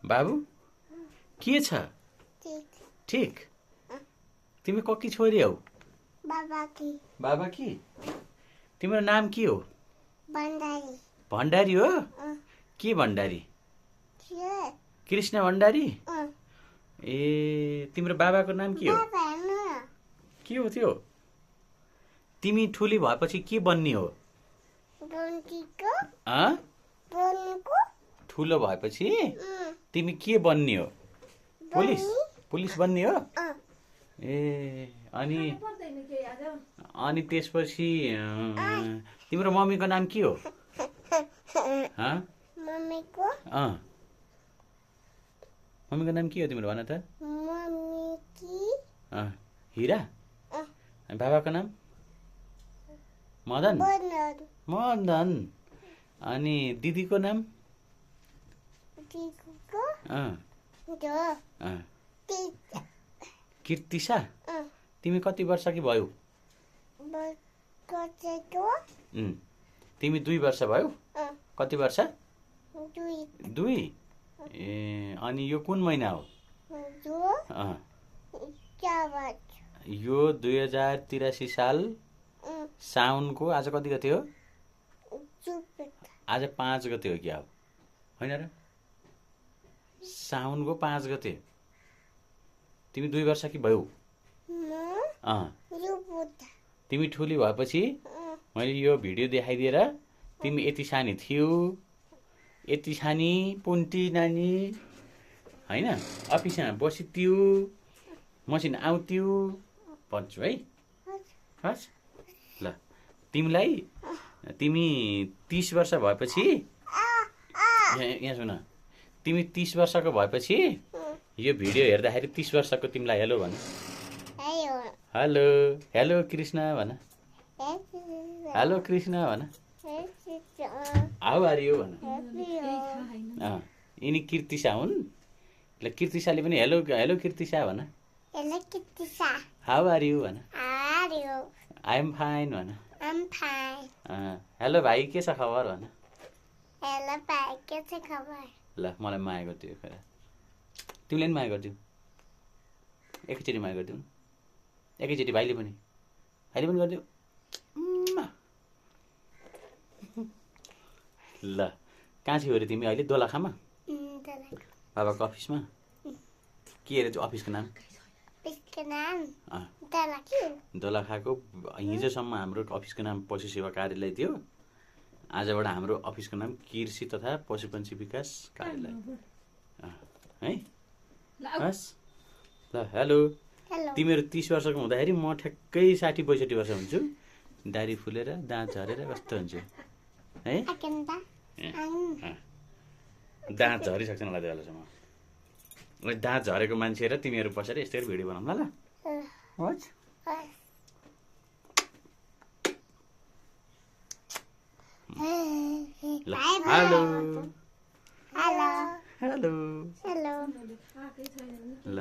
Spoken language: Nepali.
बाबु के छ? ठीक। तिमी ककी छोरी हौ? बाबा की। तिम्रो नाम के हो? भण्डारी हो? के भण्डारी? कृष्ण भण्डारी? ए तिम्रो बाबाको नाम के हो? के हो त्यो? तिमी ठुली भएपछि के बन्ने हो? ठुलो भएपछि तिमी के बन्ने हो? पुलिस? पुलिस बन्ने हो? ए अनि त्यसपछि तिम्रो मम्मीको नाम के हो? मम्मीको नाम के हो तिम्रो भन त? हिरा? बाबाको नाम? मदन? मदन। अनि दिदीको नाम? कीर्तिसा? तिमी कति वर्षकी भयो? तिमी 2 वर्ष भयो? कति वर्ष? 2। ए अनि यो कुन महिना हो? यो 2083 साल साउनको आज कति गते हो? आज 5 गते हो क्या हो? होइन र? साउनको 5 गते। तिमी 2 वर्षकी भयौ? तिमी ठुली भएपछि मैले यो भिडियो देखाइदिएर तिमी यति सानी थियौ, यति सानी पुन्टी नानी होइन, अफिसमा बसित्यौ, मसिन आउँथ्यौ भन्छु है। हस् ल तिमीलाई तिमी 30 वर्ष भएपछि यहाँ सुन, तिमी 30 वर्षको भएपछि यो भिडियो हेर्दाखेरि 30 वर्षको तिमीलाई हेलो भन। हेलो हेलो कृष्ण भन। हेलो कृष्ण भन। हाउ आर यु भन। यिनी कीर्तिसा हुन्। ल कीर्तिसाले पनि हेलो हेलो कीर्तिसा भन। हाउ आर यु भन। आई एम फाइन भन। हेलो भाइ के छ खबर भन। ल मलाई माया गरिदियो फेरि। तिमीले पनि माया गरिदिऊ। एकैचोटि माया गरिदिऊ। एकैचोटि भाइले पनि गरिदिऊ। ल कहाँ छौ अरे तिमी अहिले? दोलखामा? बाबाको अफिसमा? के अरे अफिसको नाम? दोलखाको हिजोसम्म हाम्रो अफिसको नाम पशु सेवा कार्यालय थियो। आजबाट हाम्रो अफिसको नाम कृषि तथा पशुपन्छी विकास कार्यालय है। हस् ल हेलो। तिमीहरू 30 वर्षको हुँदाखेरि म ठ्याक्कै 60-62 वर्ष हुन्छु। दारी फुलेर दाँत झरेर कस्तो हुन्छु है? दाँत झरिसक्छ मलाई बेलासम्म। दाँत झरेको मान्छे र तिमीहरू बसेर यस्तै भिडियो बनाऊँ ल। हेलो हेलो हेलो ल।